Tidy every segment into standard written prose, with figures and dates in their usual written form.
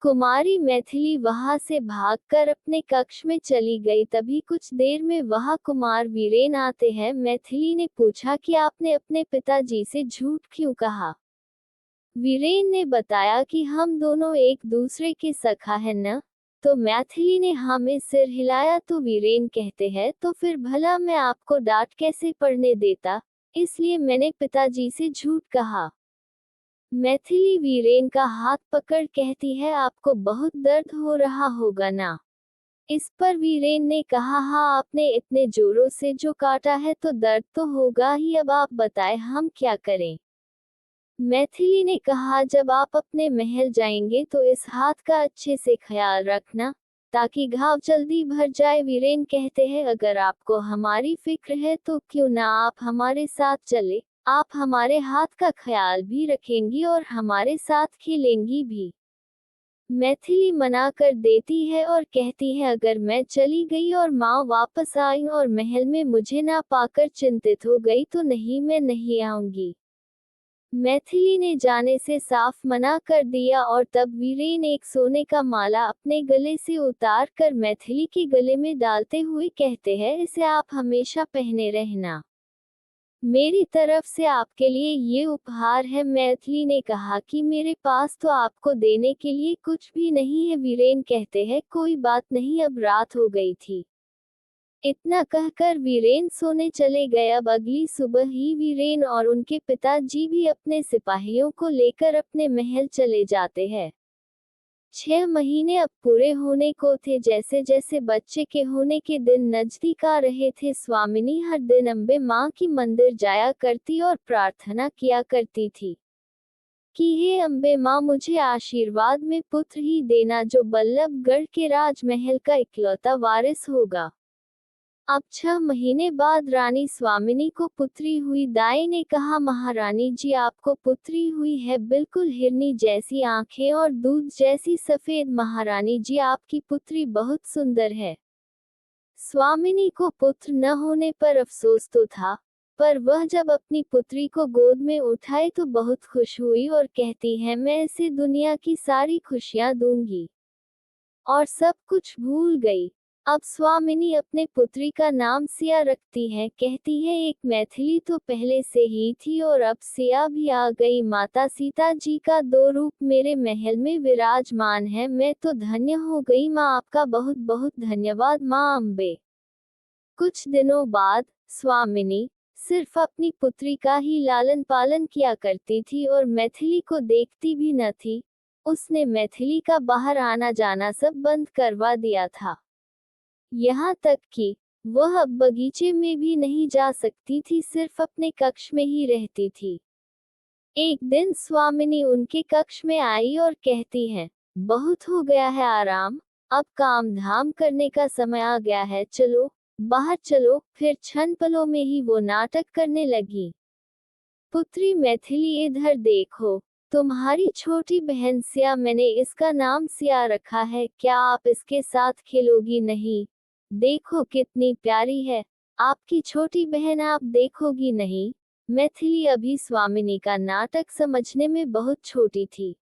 कुमारी मैथिली वहां से भागकर अपने कक्ष में चली गई। तभी कुछ देर में वहां कुमार वीरेन आते हैं। मैथिली ने पूछा कि आपने अपने पिताजी से झूठ क्यों कहा। वीरेन ने बताया कि हम दोनों एक दूसरे के सखा हैं न। तो मैथिली ने हाँ में सिर हिलाया। तो वीरेन कहते हैं तो फिर भला मैं आपको डांट कैसे पड़ने देता, इसलिए मैंने पिताजी से झूठ कहा। मैथिली वीरेन का हाथ पकड़ कहती है आपको बहुत दर्द हो रहा होगा ना। इस पर वीरेन ने कहा हाँ, आपने इतने जोरों से जो काटा है तो दर्द तो होगा ही। अब आप बताएं हम क्या करें। मैथिली ने कहा जब आप अपने महल जाएंगे तो इस हाथ का अच्छे से ख्याल रखना, ताकि घाव जल्दी भर जाए। वीरेन कहते हैं अगर आपको हमारी फिक्र है तो क्यों ना आप हमारे साथ चले, आप हमारे हाथ का ख्याल भी रखेंगी और हमारे साथ खेलेंगी भी। मैथिली मना कर देती है और कहती है अगर मैं चली गई और माँ वापस आई और महल में मुझे ना पाकर चिंतित हो गई तो नहीं, मैं नहीं आऊंगी। मैथिली ने जाने से साफ मना कर दिया और तब वीरेन एक सोने का माला अपने गले से उतार कर मैथिली के गले में डालते हुए कहते हैं इसे आप हमेशा पहने रहना, मेरी तरफ से आपके लिए ये उपहार है। मैथिली ने कहा कि मेरे पास तो आपको देने के लिए कुछ भी नहीं है। वीरेन कहते हैं कोई बात नहीं, अब रात हो गई थी। इतना कहकर वीरेन सोने चले गए। अब अगली सुबह ही वीरेन और उनके पिताजी भी अपने सिपाहियों को लेकर अपने महल चले जाते हैं। 6 महीने अब पूरे होने को थे। जैसे जैसे बच्चे के होने के दिन नजदीक आ रहे थे, स्वामिनी हर दिन अम्बे माँ की मंदिर जाया करती और प्रार्थना किया करती थी कि हे अम्बे माँ, मुझे आशीर्वाद में पुत्र ही देना जो बल्लभगढ़ के राजमहल का इकलौता वारिस होगा। अब 6 महीने बाद रानी स्वामिनी को पुत्री हुई। दाई ने कहा महारानी जी आपको पुत्री हुई है, बिल्कुल हिरनी जैसी आंखें और दूध जैसी सफेद। महारानी जी आपकी पुत्री बहुत सुंदर है। स्वामिनी को पुत्र न होने पर अफसोस तो था, पर वह जब अपनी पुत्री को गोद में उठाए तो बहुत खुश हुई और कहती है मैं इसे दुनिया की सारी खुशियां दूंगी, और सब कुछ भूल गई। अब स्वामिनी अपने पुत्री का नाम सिया रखती है। कहती है एक मैथिली तो पहले से ही थी और अब सिया भी आ गई। माता सीता जी का 2 रूप मेरे महल में विराजमान है, मैं तो धन्य हो गई। माँ आपका बहुत बहुत धन्यवाद माँ अम्बे। कुछ दिनों बाद स्वामिनी सिर्फ अपनी पुत्री का ही लालन पालन किया करती थी और मैथिली को देखती भी न थी। उसने मैथिली का बाहर आना जाना सब बंद करवा दिया था। यहाँ तक कि वह अब बगीचे में भी नहीं जा सकती थी, सिर्फ अपने कक्ष में ही रहती थी। एक दिन स्वामिनी उनके कक्ष में आई और कहती है बहुत हो गया है आराम, अब काम धाम करने का समय आ गया है, चलो बाहर चलो। फिर क्षण पलों में ही वो नाटक करने लगी। पुत्री मैथिली इधर देखो, तुम्हारी छोटी बहन सिया, मैंने इसका नाम सिया रखा है, क्या आप इसके साथ खेलोगी नहीं? देखो कितनी प्यारी है आपकी छोटी बहन, आप देखोगी नहीं? मैथिली अभी स्वामिनी का नाटक समझने में बहुत छोटी थी,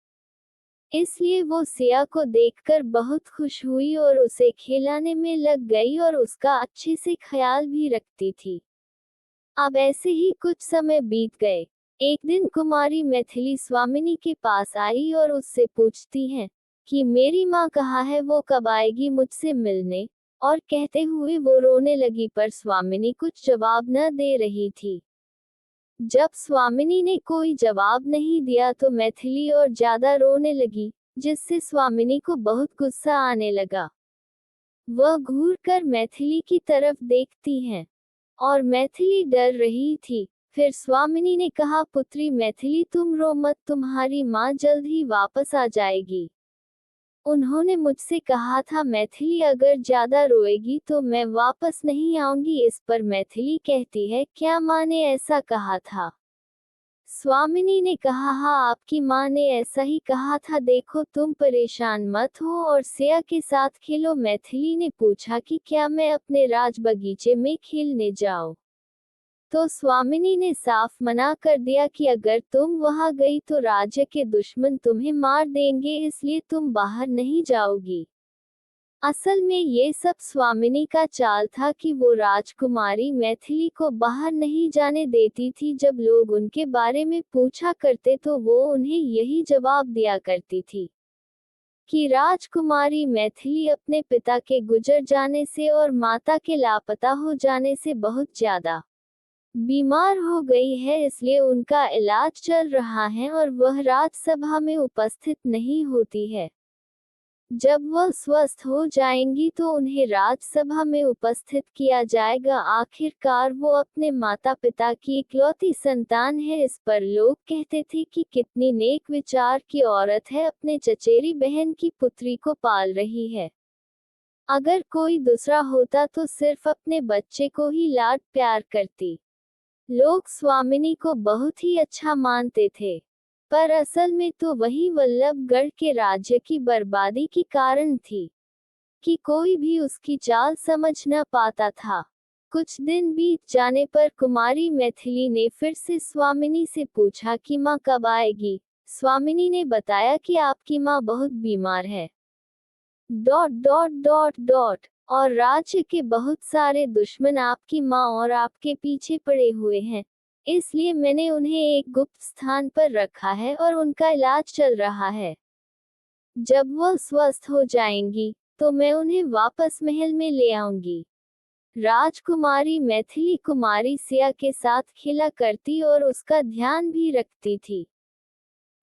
इसलिए वो सिया को देखकर बहुत खुश हुई और उसे खिलाने में लग गई और उसका अच्छे से ख्याल भी रखती थी। अब ऐसे ही कुछ समय बीत गए। एक दिन कुमारी मैथिली स्वामिनी के पास आई और उससे पूछती है कि मेरी माँ कहाँ है, वो कब आएगी मुझसे मिलने? और कहते हुए वो रोने लगी, पर स्वामिनी कुछ जवाब न दे रही थी। जब स्वामिनी ने कोई जवाब नहीं दिया तो मैथिली और ज्यादा रोने लगी, जिससे स्वामिनी को बहुत गुस्सा आने लगा। वह घूर कर मैथिली की तरफ देखती हैं, और मैथिली डर रही थी। फिर स्वामिनी ने कहा पुत्री मैथिली तुम रो मत, तुम्हारी माँ जल्द ही वापस आ जाएगी। उन्होंने मुझसे कहा था मैथिली अगर ज्यादा रोएगी तो मैं वापस नहीं आऊंगी। इस पर मैथिली कहती है क्या माँ ने ऐसा कहा था? स्वामिनी ने कहा हाँ, आपकी माँ ने ऐसा ही कहा था। देखो तुम परेशान मत हो और सिया के साथ खेलो। मैथिली ने पूछा कि क्या मैं अपने राज बगीचे में खेलने जाऊं? तो स्वामिनी ने साफ मना कर दिया कि अगर तुम वहां गई तो राज्य के दुश्मन तुम्हें मार देंगे, इसलिए तुम बाहर नहीं जाओगी। असल में ये सब स्वामिनी का चाल था कि वो राजकुमारी मैथिली को बाहर नहीं जाने देती थी। जब लोग उनके बारे में पूछा करते तो वो उन्हें यही जवाब दिया करती थी कि राजकुमारी मैथिली अपने पिता के गुजर जाने से और माता के लापता हो जाने से बहुत ज्यादा बीमार हो गई है, इसलिए उनका इलाज चल रहा है और वह राज्यसभा में उपस्थित नहीं होती है। जब वह स्वस्थ हो जाएंगी तो उन्हें राज्यसभा में उपस्थित किया जाएगा। आखिरकार वो अपने माता पिता की इकलौती संतान है। इस पर लोग कहते थे कि कितनी नेक विचार की औरत है, अपने चचेरी बहन की पुत्री को पाल रही है। अगर कोई दूसरा होता तो सिर्फ अपने बच्चे को ही लाड प्यार करती। लोग स्वामिनी को बहुत ही अच्छा मानते थे, पर असल में तो वही वल्लभगढ़ के राज्य की बर्बादी की कारण थी कि कोई भी उसकी चाल समझ न पाता था। कुछ दिन बीत जाने पर कुमारी मैथिली ने फिर से स्वामिनी से पूछा कि माँ कब आएगी। स्वामिनी ने बताया कि आपकी माँ बहुत बीमार है डॉट डॉट डॉट डॉट और राज्य के बहुत सारे दुश्मन आपकी माँ और आपके पीछे पड़े हुए हैं, इसलिए मैंने उन्हें एक गुप्त स्थान पर रखा है और उनका इलाज चल रहा है। जब वह स्वस्थ हो जाएंगी तो मैं उन्हें वापस महल में ले आऊंगी। राजकुमारी मैथिली कुमारी सिया के साथ खेला करती और उसका ध्यान भी रखती थी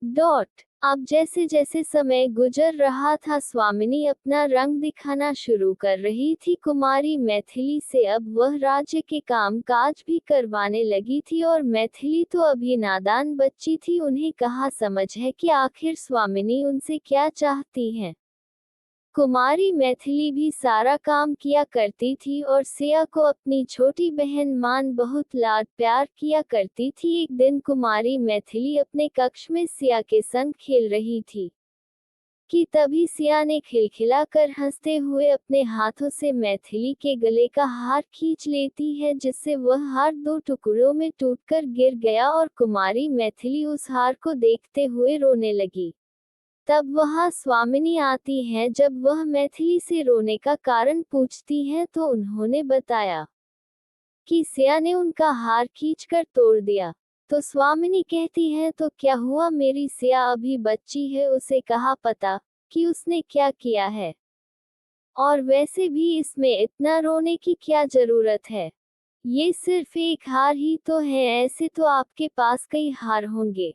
डॉट अब जैसे जैसे समय गुजर रहा था स्वामिनी अपना रंग दिखाना शुरू कर रही थी। कुमारी मैथिली से अब वह राज्य के काम काज भी करवाने लगी थी और मैथिली तो अभी नादान बच्ची थी, उन्हें कहाँ समझ है कि आखिर स्वामिनी उनसे क्या चाहती है। कुमारी मैथिली भी सारा काम किया करती थी और सिया को अपनी छोटी बहन मान बहुत लाड प्यार किया करती थी। एक दिन कुमारी मैथिली अपने कक्ष में सिया के संग खेल रही थी कि तभी सिया ने खिलखिलाकर हंसते हुए अपने हाथों से मैथिली के गले का हार खींच लेती है, जिससे वह हार दो टुकड़ों में टूटकर गिर गया और कुमारी मैथिली उस हार को देखते हुए रोने लगी। तब वहां स्वामिनी आती है। जब वह मैथिली से रोने का कारण पूछती है तो उन्होंने बताया कि सिया ने उनका हार खींचकर तोड़ दिया। तो स्वामिनी कहती है तो क्या हुआ, मेरी सिया अभी बच्ची है, उसे कहाँ पता कि उसने क्या किया है, और वैसे भी इसमें इतना रोने की क्या जरूरत है, ये सिर्फ एक हार ही तो है, ऐसे तो आपके पास कई हार होंगे।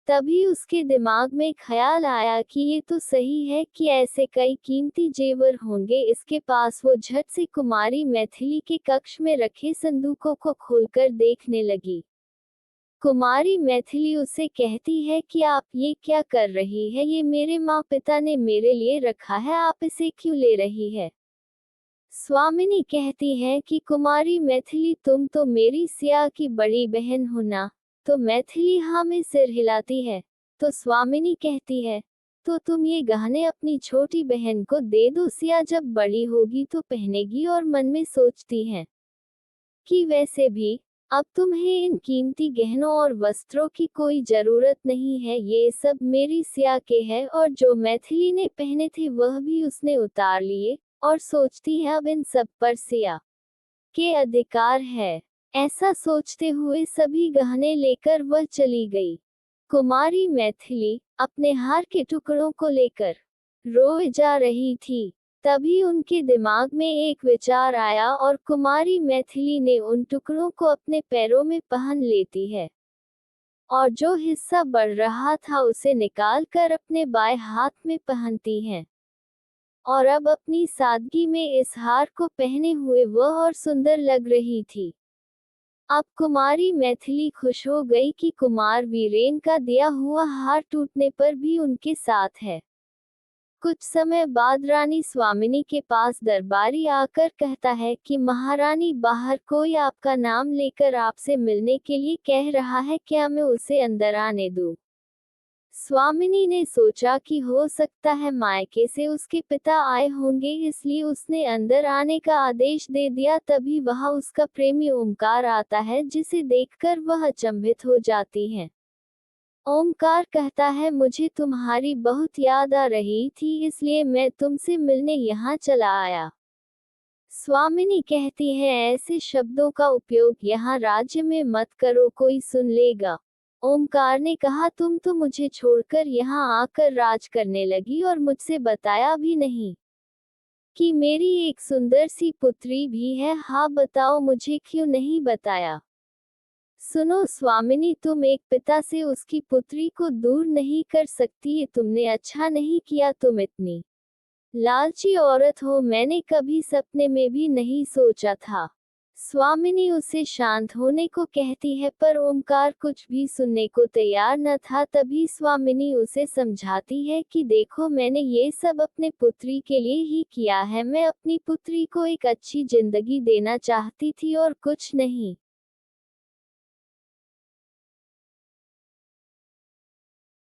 तभी उसके दिमाग में ख्याल आया कि ये तो सही है कि ऐसे कई कीमती जेवर होंगे इसके पास। वो झट से कुमारी मैथिली के कक्ष में रखे संदूकों को खोलकर देखने लगी। कुमारी मैथिली उसे कहती है कि आप ये क्या कर रही है, ये मेरे माँ पिता ने मेरे लिए रखा है, आप इसे क्यों ले रही है। स्वामिनी कहती है कि कुमारी मैथिली तुम तो मेरी सिया की बड़ी बहन हो ना। तो मैथिली हाँ में सिर हिलाती है। तो स्वामिनी कहती है तो तुम ये गहने अपनी छोटी बहन को दे दो, सिया जब बड़ी होगी तो पहनेगी। और मन में सोचती है कि वैसे भी अब तुम्हें इन कीमती गहनों और वस्त्रों की कोई जरूरत नहीं है, ये सब मेरी सिया के हैं। और जो मैथिली ने पहने थे वह भी उसने उतार लिए और सोचती है अब इन सब पर सिया के अधिकार है। ऐसा सोचते हुए सभी गहने लेकर वह चली गई। कुमारी मैथिली अपने हार के टुकड़ों को लेकर रोए जा रही थी। तभी उनके दिमाग में एक विचार आया और कुमारी मैथिली ने उन टुकड़ों को अपने पैरों में पहन लेती है और जो हिस्सा बढ़ रहा था उसे निकालकर अपने बाएं हाथ में पहनती है। और अब अपनी सादगी में इस हार को पहने हुए वह और सुंदर लग रही थी। अब कुमारी मैथिली खुश हो गई कि कुमार वीरेन का दिया हुआ हार टूटने पर भी उनके साथ है। कुछ समय बाद रानी स्वामिनी के पास दरबारी आकर कहता है कि महारानी बाहर कोई आपका नाम लेकर आपसे मिलने के लिए कह रहा है, क्या मैं उसे अंदर आने दूं। स्वामिनी ने सोचा कि हो सकता है मायके से उसके पिता आए होंगे, इसलिए उसने अंदर आने का आदेश दे दिया। तभी वह उसका प्रेमी ओमकार आता है, जिसे देखकर वह अचंभित हो जाती है। ओमकार कहता है, मुझे तुम्हारी बहुत याद आ रही थी, इसलिए मैं तुमसे मिलने यहाँ चला आया। स्वामिनी कहती है, ऐसे शब्दों का उपयोग यहाँ राज्य में मत करो, कोई सुन लेगा। ओमकार ने कहा, तुम तो मुझे छोड़कर यहाँ आकर राज करने लगी और मुझसे बताया भी नहीं कि मेरी एक सुंदर सी पुत्री भी है। हाँ बताओ, मुझे क्यों नहीं बताया? सुनो स्वामिनी, तुम एक पिता से उसकी पुत्री को दूर नहीं कर सकती, ये तुमने अच्छा नहीं किया। तुम इतनी लालची औरत हो, मैंने कभी सपने में भी नहीं सोचा था। स्वामिनी उसे शांत होने को कहती है, पर ओमकार कुछ भी सुनने को तैयार न था। तभी स्वामिनी उसे समझाती है कि देखो, मैंने ये सब अपने पुत्री के लिए ही किया है। मैं अपनी पुत्री को एक अच्छी जिंदगी देना चाहती थी और कुछ नहीं।